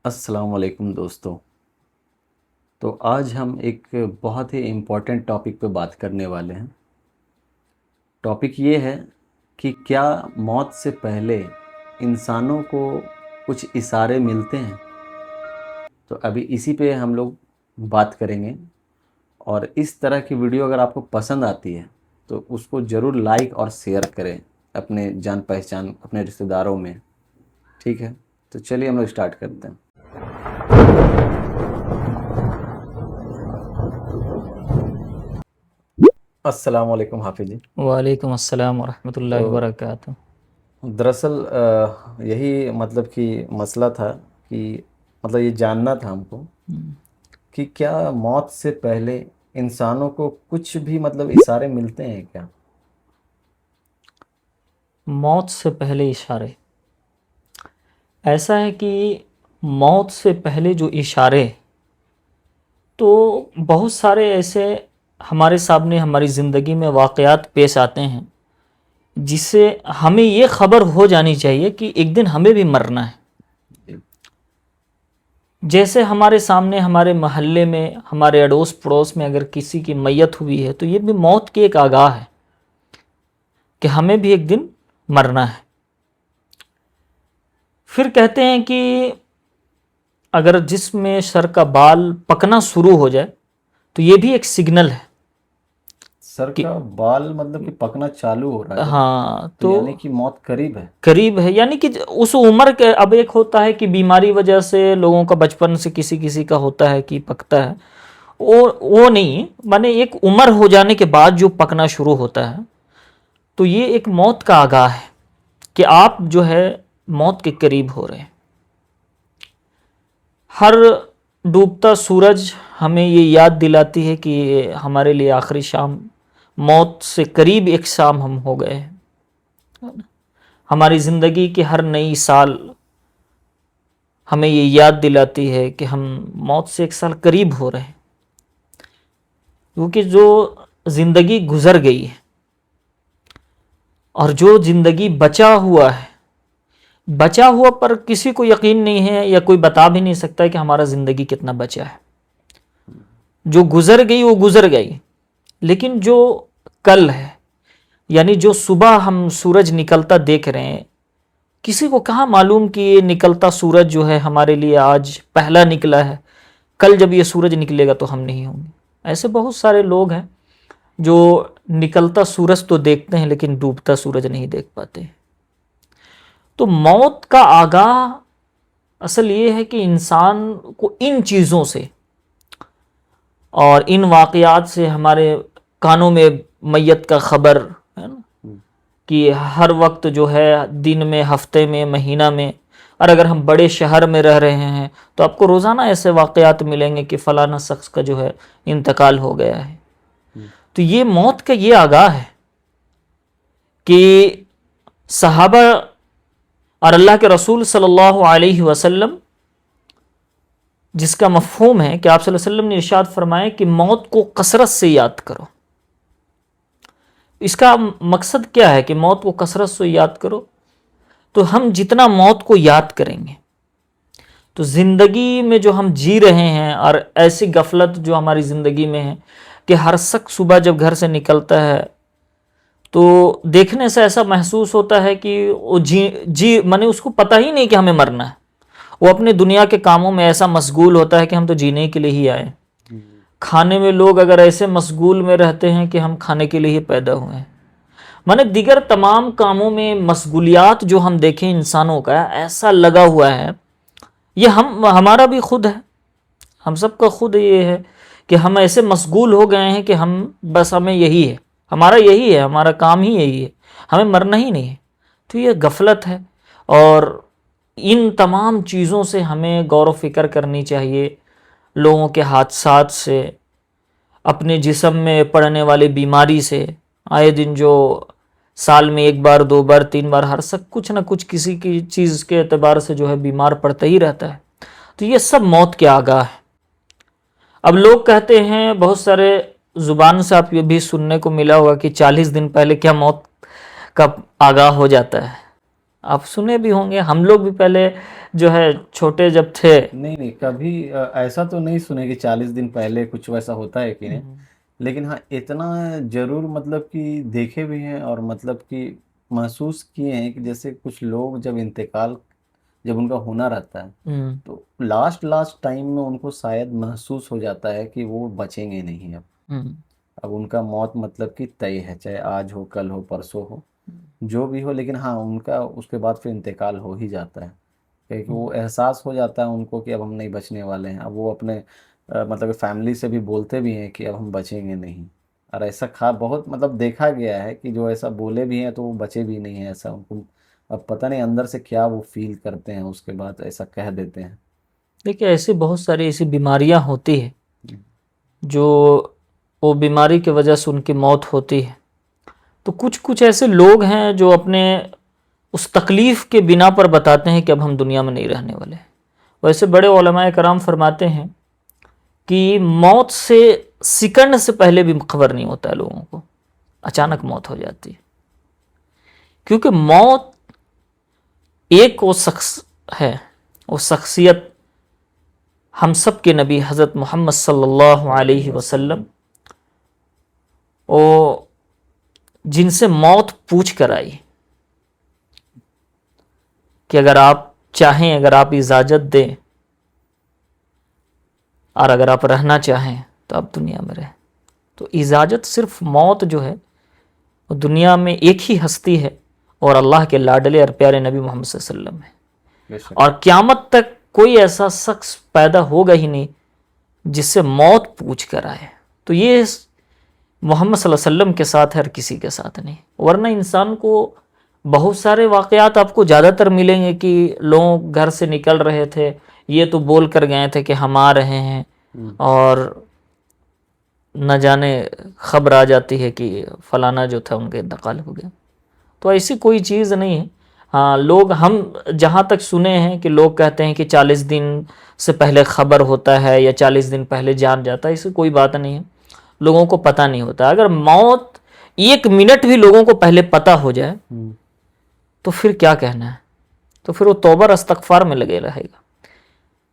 السلام علیکم دوستوں. تو آج ہم ایک بہت ہی امپورٹنٹ ٹاپک پہ بات کرنے والے ہیں. ٹاپک یہ ہے کہ کیا موت سے پہلے انسانوں کو کچھ اشارے ملتے ہیں. تو ابھی اسی پہ ہم لوگ بات کریں گے، اور اس طرح کی ویڈیو اگر آپ کو پسند آتی ہے تو اس کو ضرور لائک اور شیئر کریں اپنے جان پہچان اپنے رشتہ داروں میں. ٹھیک ہے، تو چلیے ہم لوگ اسٹارٹ کرتے ہیں. السلام علیکم حافظ جی. وعلیکم السلام ورحمۃ اللہ تو وبرکاتہ. دراصل یہی مطلب کہ مسئلہ تھا کہ مطلب یہ جاننا تھا ہم کو کہ کیا موت سے پہلے انسانوں کو کچھ بھی مطلب اشارے ملتے ہیں کیا؟ موت سے پہلے اشارے، ایسا ہے کہ موت سے پہلے جو اشارے تو بہت سارے ایسے ہمارے سامنے ہماری زندگی میں واقعات پیش آتے ہیں جس سے ہمیں یہ خبر ہو جانی چاہیے کہ ایک دن ہمیں بھی مرنا ہے. جیسے ہمارے سامنے ہمارے محلے میں ہمارے اڑوس پڑوس میں اگر کسی کی میت ہوئی ہے تو یہ بھی موت کی ایک آگاہ ہے کہ ہمیں بھی ایک دن مرنا ہے. پھر کہتے ہیں کہ اگر جسم میں سر کا بال پکنا شروع ہو جائے تو یہ بھی ایک سگنل ہے. سر کا بال مطلب کہ پکنا چالو ہو رہا ہے ہاں، تو یعنی کہ موت قریب ہے. قریب ہے، یعنی کہ اس عمر کے اب ایک ہوتا ہے کہ بیماری وجہ سے لوگوں کا بچپن سے کسی کا ہوتا ہے کہ پکتا ہے، وہ نہیں، مانے ایک عمر ہو جانے کے بعد جو پکنا شروع ہوتا ہے تو یہ ایک موت کا آگاہ ہے کہ آپ جو ہے موت کے قریب ہو رہے ہیں. ہر ڈوبتا سورج ہمیں یہ یاد دلاتی ہے کہ ہمارے لیے آخری شام، موت سے قریب ایک شام ہم ہو گئے ہیں. ہماری زندگی کی ہر نئی سال ہمیں یہ یاد دلاتی ہے کہ ہم موت سے ایک سال قریب ہو رہے ہیں، کیونکہ جو زندگی گزر گئی ہے اور جو زندگی بچا ہوا پر کسی کو یقین نہیں ہے یا کوئی بتا بھی نہیں سکتا کہ ہمارا زندگی کتنا بچا ہے. جو گزر گئی وہ گزر گئی، لیکن جو کل ہے، یعنی جو صبح ہم سورج نکلتا دیکھ رہے ہیں، کسی کو کہاں معلوم کہ یہ نکلتا سورج جو ہے ہمارے لیے آج پہلا نکلا ہے، کل جب یہ سورج نکلے گا تو ہم نہیں ہوں گے. ایسے بہت سارے لوگ ہیں جو نکلتا سورج تو دیکھتے ہیں لیکن ڈوبتا سورج نہیں دیکھ پاتے. تو موت کا آگاہ اصل یہ ہے کہ انسان کو ان چیزوں سے اور ان واقعات سے، ہمارے کانوں میں میت کا خبر ہے نا، کہ ہر وقت جو ہے دن میں، ہفتے میں، مہینہ میں، اور اگر ہم بڑے شہر میں رہ رہے ہیں تو آپ کو روزانہ ایسے واقعات ملیں گے کہ فلانا شخص کا جو ہے انتقال ہو گیا ہے. تو یہ موت کا یہ آگاہ ہے کہ صحابہ اور اللہ کے رسول صلی اللہ علیہ وسلم، جس کا مفہوم ہے کہ آپ صلی اللہ علیہ وسلم نے ارشاد فرمایا کہ موت کو کثرت سے یاد کرو. اس کا مقصد کیا ہے کہ موت کو کثرت سے یاد کرو؟ تو ہم جتنا موت کو یاد کریں گے تو زندگی میں جو ہم جی رہے ہیں، اور ایسی غفلت جو ہماری زندگی میں ہے کہ ہر شخص صبح جب گھر سے نکلتا ہے تو دیکھنے سے ایسا محسوس ہوتا ہے کہ وہ مانے اس کو پتہ ہی نہیں کہ ہمیں مرنا ہے. وہ اپنے دنیا کے کاموں میں ایسا مشغول ہوتا ہے کہ ہم تو جینے کے لیے ہی آئے. کھانے میں لوگ اگر ایسے مشغول میں رہتے ہیں کہ ہم کھانے کے لیے ہی پیدا ہوئے ہیں، مانے دیگر تمام کاموں میں مشغولیات جو ہم دیکھیں انسانوں کا ایسا لگا ہوا ہے. یہ ہمارا بھی خود ہے، ہم سب کا خود یہ ہے کہ ہم ایسے مشغول ہو گئے ہیں کہ ہم بس ہمیں یہی ہے، ہمارا یہی ہے، ہمارا کام ہی یہی ہے، ہمیں مرنا ہی نہیں ہے. تو یہ غفلت ہے، اور ان تمام چیزوں سے ہمیں غور و فکر کرنی چاہیے. لوگوں کے حادثات سے، اپنے جسم میں پڑنے والی بیماری سے، آئے دن جو سال میں ایک بار، دو بار، تین بار ہر سب کچھ نہ کچھ کسی کی چیز کے اعتبار سے جو ہے بیمار پڑتا ہی رہتا ہے. تو یہ سب موت کے آگاہ ہے. اب لوگ کہتے ہیں، بہت سارے زبان سے آپ یہ بھی سننے کو ملا ہوگا کہ 40 دن پہلے کیا موت کا آگاہ ہو جاتا ہے. آپ سنے بھی ہوں گے، ہم لوگ بھی پہلے جو ہے چھوٹے جب تھے، نہیں کبھی ایسا تو نہیں سنے کہ 40 دن پہلے کچھ ویسا ہوتا ہے کہ نہیں، لیکن ہاں اتنا ضرور مطلب کہ دیکھے بھی ہیں اور مطلب کہ محسوس کیے ہیں کہ جیسے کچھ لوگ جب انتقال جب ان کا ہونا رہتا ہے تو لاسٹ ٹائم میں ان کو شاید محسوس ہو جاتا ہے کہ وہ بچیں گے نہیں اب ان کا موت مطلب کہ طے ہے، چاہے آج ہو کل ہو پرسوں ہو جو بھی ہو، لیکن ہاں ان کا اس کے بعد پھر انتقال ہو ہی جاتا ہے کہ وہ احساس ہو جاتا ہے ان کو کہ اب ہم نہیں بچنے والے ہیں۔ اب وہ اپنے مطلب فیملی سے بھی بولتے بھی ہیں کہ اب ہم بچیں گے نہیں، اور ایسا بہت مطلب دیکھا گیا ہے کہ جو ایسا بولے بھی ہیں تو وہ بچے بھی نہیں ہیں، ایسا ان کو اب پتہ نہیں اندر سے کیا وہ فیل کرتے ہیں، اس کے بعد ایسا کہہ دیتے ہیں۔ دیکھیں ایسی بہت ساری ایسی بیماریاں ہوتی ہیں جو وہ بیماری کی وجہ سے ان کی موت ہوتی ہے، تو کچھ ایسے لوگ ہیں جو اپنے اس تکلیف کے بنا پر بتاتے ہیں کہ اب ہم دنیا میں نہیں رہنے والے۔ ویسے بڑے علماء کرام فرماتے ہیں کہ موت سے سیکنڈ سے پہلے بھی خبر نہیں ہوتا ہے لوگوں کو، اچانک موت ہو جاتی ہے، کیونکہ موت ایک وہ شخص ہے، وہ شخصیت ہم سب کے نبی حضرت محمد صلی اللہ علیہ وسلم، جن سے موت پوچھ کر آئی کہ اگر آپ چاہیں، اگر آپ اجازت دیں اور اگر آپ رہنا چاہیں تو آپ دنیا میں رہیں۔ تو اجازت صرف موت جو ہے وہ دنیا میں ایک ہی ہستی ہے، اور اللہ کے لاڈلے اور پیارے نبی محمد صلی اللہ علیہ وسلم ہے، اور قیامت تک کوئی ایسا شخص پیدا ہوگا ہی نہیں جس سے موت پوچھ کر آئے۔ تو یہ محمد صلی اللہ علیہ وسلم کے ساتھ ہے اور کسی کے ساتھ نہیں، ورنہ انسان کو بہت سارے واقعات آپ کو زیادہ تر ملیں گے کہ لوگ گھر سے نکل رہے تھے، یہ تو بول کر گئے تھے کہ ہم آ رہے ہیں، اور نہ جانے خبر آ جاتی ہے کہ فلانا جو تھا ان کے انتقال ہو گیا۔ تو ایسی کوئی چیز نہیں ہے۔ ہاں لوگ، ہم جہاں تک سنے ہیں کہ لوگ کہتے ہیں کہ 40 دن سے پہلے خبر ہوتا ہے یا 40 دن پہلے جان جاتا ہے، ایسی کوئی بات نہیں ہے، لوگوں کو پتہ نہیں ہوتا۔ اگر موت 1 منٹ بھی لوگوں کو پہلے پتہ ہو جائے تو پھر کیا کہنا ہے، تو پھر وہ توبہ اور استغفار میں لگے رہے گا۔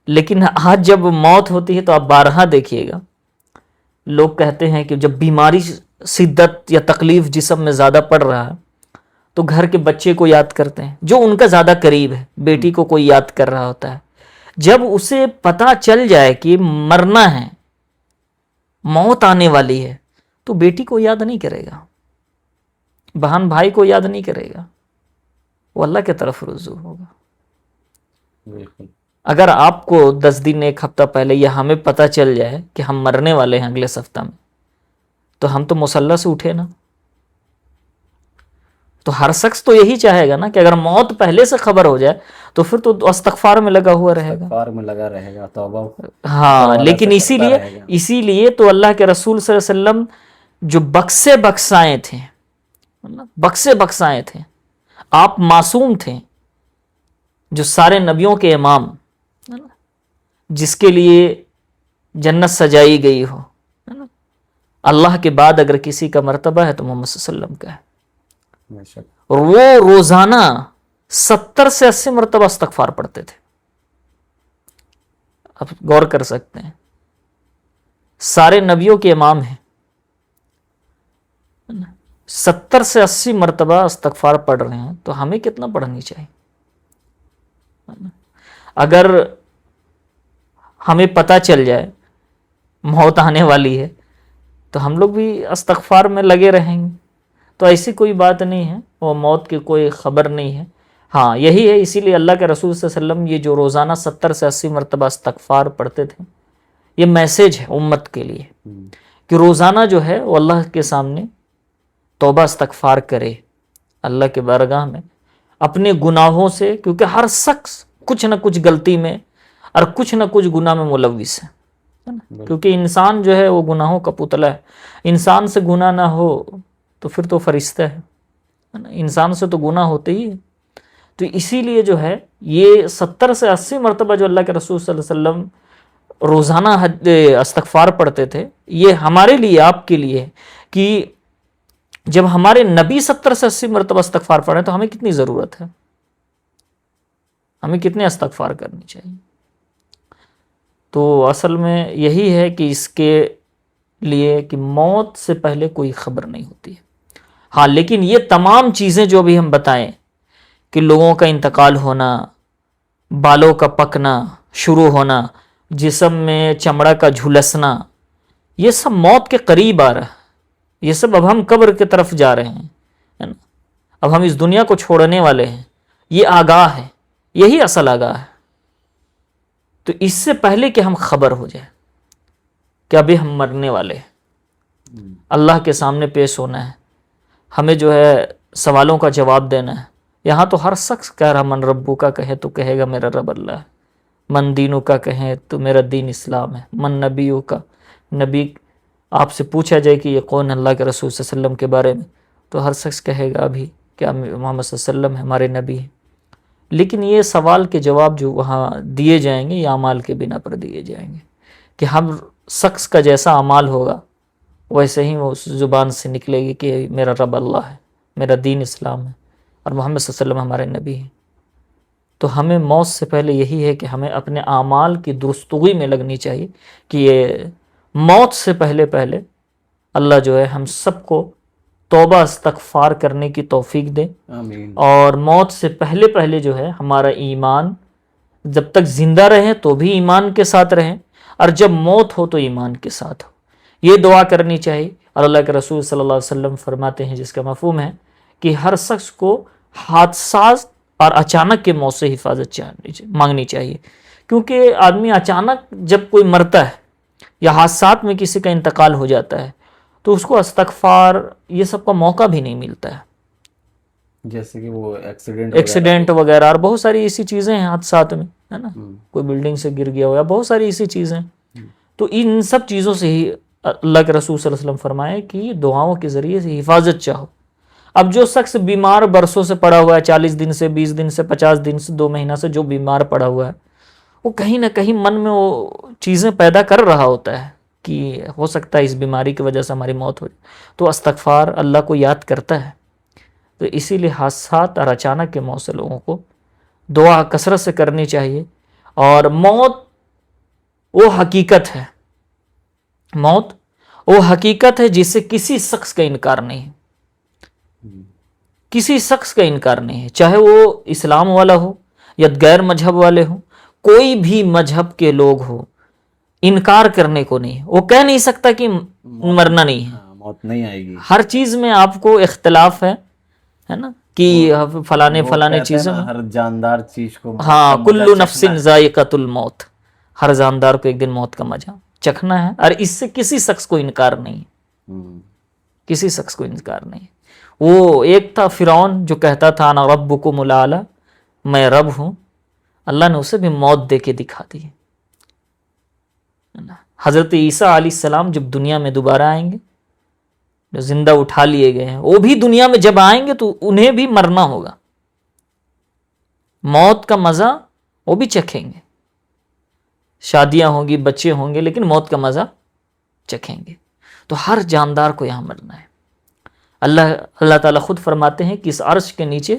لیکن آج جب موت ہوتی ہے تو آپ بارہا دیکھیے گا، لوگ کہتے ہیں کہ جب بیماری شدت یا تکلیف جسم میں زیادہ پڑ رہا ہے تو گھر کے بچے کو یاد کرتے ہیں جو ان کا زیادہ قریب ہے، بیٹی کو کوئی یاد کر رہا ہوتا ہے۔ جب اسے پتہ چل جائے کہ مرنا ہے، موت آنے والی ہے، تو بیٹی کو یاد نہیں کرے گا، بہن بھائی کو یاد نہیں کرے گا، وہ اللہ کی طرف رجوع ہوگا۔ بالکل۔ اگر آپ کو 10 دن 1 ہفتہ پہلے یا ہمیں پتہ چل جائے کہ ہم مرنے والے ہیں اگلے ہفتہ میں، تو ہم تو مصلی سے اٹھے نا۔ تو ہر شخص تو یہی چاہے گا نا کہ اگر موت پہلے سے خبر ہو جائے تو پھر تو استغفار میں لگا ہوا رہے گا، استغفار میں لگا رہے گا، توبہ ہاں۔ لیکن اسی لیے تو اللہ کے رسول صلی اللہ علیہ وسلم جو بخشے بخشائے تھے، آپ معصوم تھے، جو سارے نبیوں کے امام، جس کے لیے جنت سجائی گئی ہو، اللہ کے بعد اگر کسی کا مرتبہ ہے تو محمد صلی اللہ علیہ وسلم کا ہے، اور وہ روزانہ 70 سے 80 مرتبہ استغفار پڑھتے تھے۔ آپ غور کر سکتے ہیں، سارے نبیوں کے امام ہیں، 70 سے 80 مرتبہ استغفار پڑھ رہے ہیں، تو ہمیں کتنا پڑھنی چاہیے؟ اگر ہمیں پتہ چل جائے موت آنے والی ہے تو ہم لوگ بھی استغفار میں لگے رہیں گے۔ تو ایسی کوئی بات نہیں ہے، وہ موت کی کوئی خبر نہیں ہے۔ ہاں یہی ہے، اسی لیے اللہ کے رسول صلی اللہ علیہ وسلم یہ جو روزانہ 70 سے 80 مرتبہ استغفار پڑھتے تھے، یہ میسیج ہے امت کے لیے کہ روزانہ جو ہے وہ اللہ کے سامنے توبہ استغفار کرے، اللہ کے بارگاہ میں اپنے گناہوں سے، کیونکہ ہر شخص کچھ نہ کچھ غلطی میں اور کچھ نہ کچھ گناہ میں ملوث ہے، کیونکہ انسان جو ہے وہ گناہوں کا پتلا ہے۔ انسان سے گناہ نہ ہو تو پھر تو فرشتہ ہے، انسان سے تو گناہ ہوتے ہی ہے۔ تو اسی لیے جو ہے یہ 70 سے 80 مرتبہ جو اللہ کے رسول صلی اللہ علیہ وسلم روزانہ استغفار پڑھتے تھے، یہ ہمارے لیے، آپ کے لیے ہے کہ جب ہمارے نبی 70 سے 80 مرتبہ استغفار پڑھیں تو ہمیں کتنی ضرورت ہے۔ ہمیں کتنے استغفار کرنی چاہیے. تو اصل میں یہی ہے کہ اس کے لیے کہ موت سے پہلے کوئی خبر نہیں ہوتی ہے. ہاں لیکن یہ تمام چیزیں جو بھی ہم بتائیں کہ لوگوں کا انتقال ہونا، بالوں کا پکنا شروع ہونا، جسم میں چمڑا کا جھلسنا، یہ سب موت کے قریب آ رہا ہے. یہ سب اب ہم قبر کی طرف جا رہے ہیں، ہے نا؟ اب ہم اس دنیا کو چھوڑنے والے ہیں. یہ آگاہ ہے، یہی اصل آگاہ ہے. تو اس سے پہلے کہ ہم خبر ہو جائے کہ ابھی ہم مرنے والے ہیں، اللہ کے سامنے پیش ہونا ہے، ہمیں جو ہے سوالوں کا جواب دینا ہے. یہاں تو ہر شخص کہہ رہا من ربو کا کہے تو کہے گا میرا رب اللہ ہے، من دینو کا کہے تو میرا دین اسلام ہے، من نبیو کا، نبی آپ سے پوچھا جائے کہ یہ کون اللہ کے رسول صلی اللہ علیہ وسلم کے بارے میں تو ہر شخص کہے گا ابھی کیا محمد صلی اللہ علیہ وسلم ہے ہمارے نبی ہیں. لیکن یہ سوال کے جواب جو وہاں دیے جائیں گے یہ اعمال کے بنا پر دیے جائیں گے کہ ہم شخص کا جیسا اعمال ہوگا ویسے ہی وہ اس زبان سے نکلے گی کہ میرا رب اللہ ہے، میرا دین اسلام ہے اور محمد صلی اللہ علیہ وسلم ہمارے نبی ہیں. تو ہمیں موت سے پہلے یہی ہے کہ ہمیں اپنے اعمال کی درستگی میں لگنی چاہیے کہ یہ موت سے پہلے اللہ جو ہے ہم سب کو توبہ استغفار کرنے کی توفیق دے. آمین. اور موت سے پہلے جو ہے ہمارا ایمان جب تک زندہ رہے تو بھی ایمان کے ساتھ رہیں، اور جب موت ہو تو ایمان کے ساتھ ہو. یہ دعا کرنی چاہیے. اور اللہ کے رسول صلی اللہ علیہ وسلم فرماتے ہیں جس کا مفہوم ہے کہ ہر شخص کو حادثات اور اچانک کے موت سے حفاظت مانگنی چاہیے. کیونکہ آدمی اچانک جب کوئی مرتا ہے یا حادثات میں کسی کا انتقال ہو جاتا ہے تو اس کو استغفار یہ سب کا موقع بھی نہیں ملتا ہے. جیسے کہ وہ ایکسیڈنٹ وغیرہ اور بہت ساری ایسی چیزیں ہیں حادثات میں، ہے نا، کوئی بلڈنگ سے گر گیا ہو یا بہت ساری ایسی چیزیں. تو ان سب چیزوں سے ہی اللہ کے رسول صلی اللہ علیہ وسلم فرمائے کہ دعاؤں کے ذریعے سے حفاظت چاہو. اب جو شخص بیمار برسوں سے پڑا ہوا ہے، 40 دن سے 20 دن سے 50 دن سے 2 مہینہ سے جو بیمار پڑا ہوا ہے، وہ کہیں نہ کہیں من میں وہ چیزیں پیدا کر رہا ہوتا ہے کہ ہو سکتا ہے اس بیماری کی وجہ سے ہماری موت ہو جائے. تو استغفار اللہ کو یاد کرتا ہے. تو اسی لیے حادثات اور اچانک کے موت سے لوگوں کو دعا کثرت سے کرنی چاہیے. اور موت وہ حقیقت ہے، موت وہ حقیقت ہے جس سے کسی شخص کا انکار نہیں ہے، کسی شخص کا انکار نہیں ہے، چاہے وہ اسلام والا ہو یا غیر مذہب والے ہوں، کوئی بھی مذہب کے لوگ ہو، انکار کرنے کو نہیں ہے. وہ کہہ نہیں سکتا کہ مرنا نہیں ہے، موت نہیں آئے گی. ہر چیز میں آپ کو اختلاف ہے نا کہ فلانے چیزوں میں ہر جاندار چیز کو ہاں کلو نفس ذائقۃ الموت، ہر جاندار کو ایک دن موت کا مزہ چکھنا ہے، اور اس سے کسی شخص کو انکار نہیں ہے، کسی شخص کو انکار نہیں ہے. وہ ایک تھا فرعون جو کہتا تھا انا ربکم الاعلی، میں رب ہوں، اللہ نے اسے بھی موت دے کے دکھا دی. حضرت عیسیٰ علیہ السلام جب دنیا میں دوبارہ آئیں گے، جو زندہ اٹھا لیے گئے ہیں، وہ بھی دنیا میں جب آئیں گے تو انہیں بھی مرنا ہوگا، موت کا مزہ وہ بھی چکھیں گے. شادیاں ہوں گی، بچے ہوں گے، لیکن موت کا مزہ چکھیں گے. تو ہر جاندار کو یہاں مرنا ہے. اللہ تعالیٰ خود فرماتے ہیں کہ اس عرش کے نیچے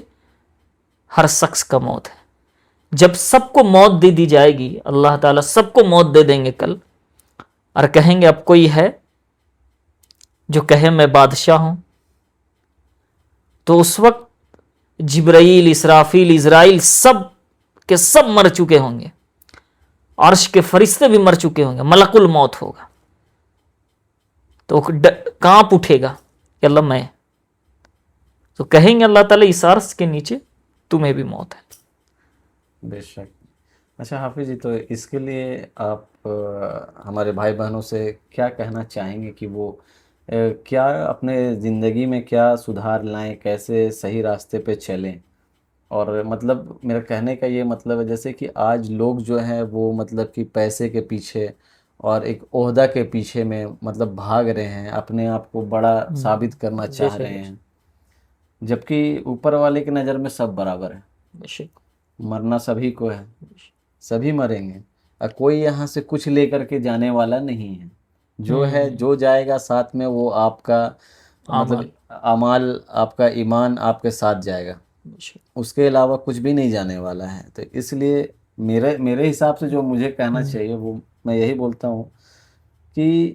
ہر شخص کا موت ہے. جب سب کو موت دے دی جائے گی، اللہ تعالیٰ سب کو موت دے دیں گے کل، اور کہیں گے اب کوئی ہے جو کہے میں بادشاہ ہوں. تو اس وقت جبرائیل، اسرافیل، اسرائیل سب کے سب مر چکے ہوں گے، عرش کے فرشتے بھی مر چکے ہوں گے، ملک الموت ہوگا. تو کانپ اٹھے گا کہ اللہ میں، تو کہیں گے اللہ تعالیٰ اس عرش کے نیچے تمہیں بھی موت ہے. بے شک. اچھا حافظ جی، تو اس کے لیے آپ ہمارے بھائی بہنوں سے کیا کہنا چاہیں گے کہ وہ کیا اپنے زندگی میں کیا سدھار لائیں، کیسے صحیح راستے پہ چلیں؟ اور مطلب میرا کہنے کا یہ مطلب ہے جیسے کہ آج لوگ جو ہیں وہ مطلب کہ پیسے کے پیچھے اور ایک عہدہ کے پیچھے میں مطلب بھاگ رہے ہیں، اپنے آپ کو بڑا ثابت کرنا چاہ رہے ہیں، جبکہ اوپر والے کی نظر میں سب برابر ہیں. مرنا سبھی کو ہے، سبھی مریں گے، اور کوئی یہاں سے کچھ لے کر کے جانے والا نہیں ہے. جو ہے جو جائے گا ساتھ میں وہ آپ کا مطلب اعمال، آپ کا ایمان آپ کے ساتھ جائے گا. اس کے علاوہ کچھ بھی نہیں جانے والا ہے. تو اس لیے میرے حساب سے جو مجھے کہنا چاہیے وہ میں یہی بولتا ہوں کہ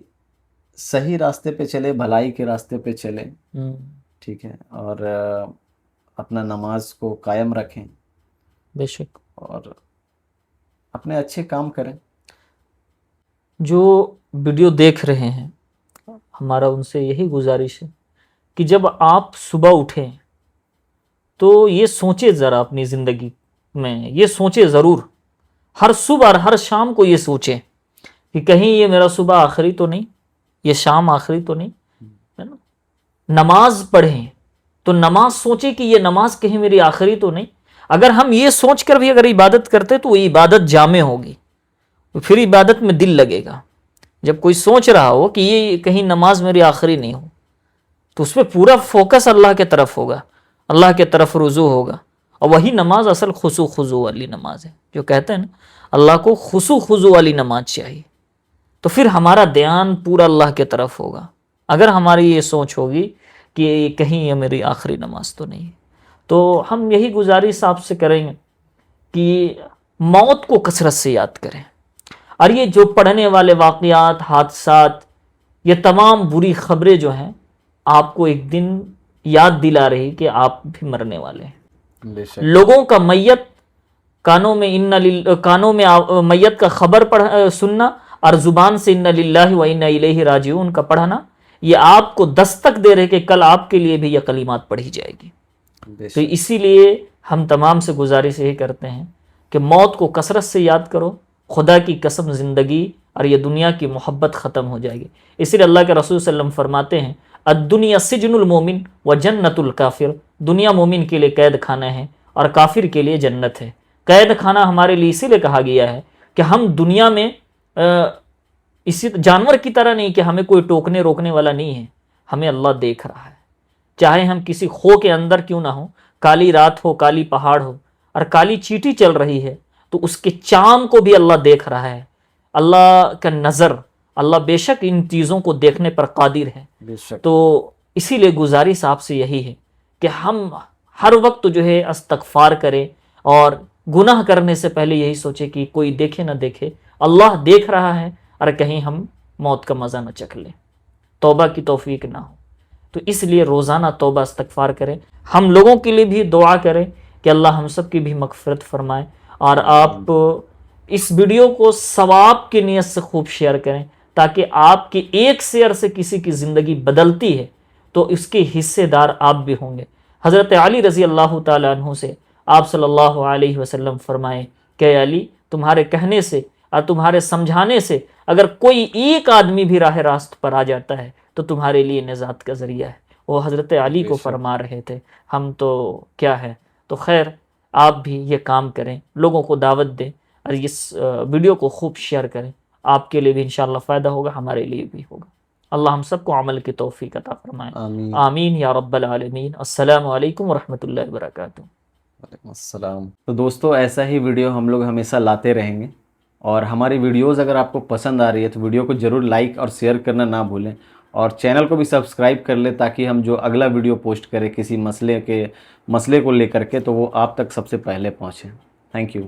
صحیح راستے پہ چلے، بھلائی کے راستے پہ چلیں، ٹھیک ہے، اور اپنا نماز کو قائم رکھیں، بے شک، اور اپنے اچھے کام کریں. جو ویڈیو دیکھ رہے ہیں ہمارا ان سے یہی گزارش ہے کہ جب آپ صبح اٹھیں تو یہ سوچے ذرا اپنی زندگی میں، یہ سوچے ضرور ہر صبح اور ہر شام کو یہ سوچیں کہ کہیں یہ میرا صبح آخری تو نہیں، یہ شام آخری تو نہیں ہے نا. نماز پڑھیں تو نماز سوچیں کہ یہ نماز کہیں میری آخری تو نہیں. اگر ہم یہ سوچ کر بھی اگر عبادت کرتے تو وہ عبادت جامع ہوگی، پھر عبادت میں دل لگے گا. جب کوئی سوچ رہا ہو کہ یہ کہیں نماز میری آخری نہیں ہو تو اس پہ پورا فوکس اللہ کے طرف ہوگا، اللہ کے طرف رجوع ہوگا. اور وہی نماز اصل خشوع خضوع والی نماز ہے، جو کہتے ہیں نا اللہ کو خشوع خضوع والی نماز چاہیے. تو پھر ہمارا دھیان پورا اللہ کے طرف ہوگا اگر ہماری یہ سوچ ہوگی کہ کہیں یہ میری آخری نماز تو نہیں ہے. تو ہم یہی گزارش آپ سے کریں گے کہ موت کو کثرت سے یاد کریں، اور یہ جو پڑھنے والے واقعات، حادثات، یہ تمام بری خبریں جو ہیں آپ کو ایک دن یاد دلا رہی کہ آپ بھی مرنے والے ہیں. بے شک. لوگوں کا میت کانوں میں میت کا خبر سننا اور زبان سے انا للہ و انا الیہ راجعون کا پڑھنا، یہ آپ کو دستک دے رہے کہ کل آپ کے لیے بھی یہ کلمات پڑھی جائے گی. تو اسی لیے ہم تمام سے گزارش یہی کرتے ہیں کہ موت کو کثرت سے یاد کرو. خدا کی قسم زندگی اور یہ دنیا کی محبت ختم ہو جائے گی. اسی لیے اللہ کے رسول صلی اللہ علیہ وسلم فرماتے ہیں الدنیا سجن المومن و جنت الکافر. دنیا مومن کے لیے قید خانہ ہے اور کافر کے لیے جنت ہے. قید خانہ ہمارے لیے اسی لیے کہا گیا ہے کہ ہم دنیا میں اسی جانور کی طرح نہیں کہ ہمیں کوئی ٹوکنے روکنے والا نہیں ہے، ہمیں اللہ دیکھ رہا ہے. چاہے ہم کسی خو کے اندر کیوں نہ ہو، کالی رات ہو، کالی پہاڑ ہو اور کالی چیٹی چل رہی ہے تو اس کے چاند کو بھی اللہ دیکھ رہا ہے. اللہ کا نظر، اللہ بے شک ان چیزوں کو دیکھنے پر قادر ہے. تو اسی لیے گزارش آپ سے یہی ہے کہ ہم ہر وقت جو ہے استغفار کریں، اور گناہ کرنے سے پہلے یہی سوچے کہ کوئی دیکھے نہ دیکھے، اللہ دیکھ رہا ہے، اور کہیں ہم موت کا مزہ نہ چکھ لیں، توبہ کی توفیق نہ ہو. تو اس لیے روزانہ توبہ استغفار کریں. ہم لوگوں کے لیے بھی دعا کریں کہ اللہ ہم سب کی بھی مغفرت فرمائے. اور آپ اس ویڈیو کو ثواب کی نیت سے خوب شیئر کریں تاکہ آپ کی ایک شیئر سے کسی کی زندگی بدلتی ہے تو اس کے حصے دار آپ بھی ہوں گے. حضرت علی رضی اللہ تعالیٰ عنہ سے آپ صلی اللہ علیہ وسلم فرمائے کہ علی، تمہارے کہنے سے اور تمہارے سمجھانے سے اگر کوئی ایک آدمی بھی راہ راست پر آ جاتا ہے تو تمہارے لیے نجات کا ذریعہ ہے. وہ حضرت علی کو فرما رہے تھے، ہم تو کیا ہے. تو خیر آپ بھی یہ کام کریں، لوگوں کو دعوت دیں اور اس ویڈیو کو خوب شیئر کریں. آپ کے لیے بھی انشاءاللہ فائدہ ہوگا، ہمارے لیے بھی ہوگا. اللہ ہم سب کو عمل کی توفیق عطا فرمائے. آمین یا رب العالمین. السلام علیکم ورحمۃ اللہ وبرکاتہ. وعلیکم السلام. تو دوستو، ایسا ہی ویڈیو ہم لوگ ہمیشہ لاتے رہیں گے، اور ہماری ویڈیوز اگر آپ کو پسند آ رہی ہے تو ویڈیو کو ضرور لائک اور شیئر کرنا نہ بھولیں، اور چینل کو بھی سبسکرائب کر لیں تاکہ ہم جو اگلا ویڈیو پوسٹ کریں کسی مسئلے کو لے کر کے تو وہ آپ تک سب سے پہلے پہنچے. Thank you.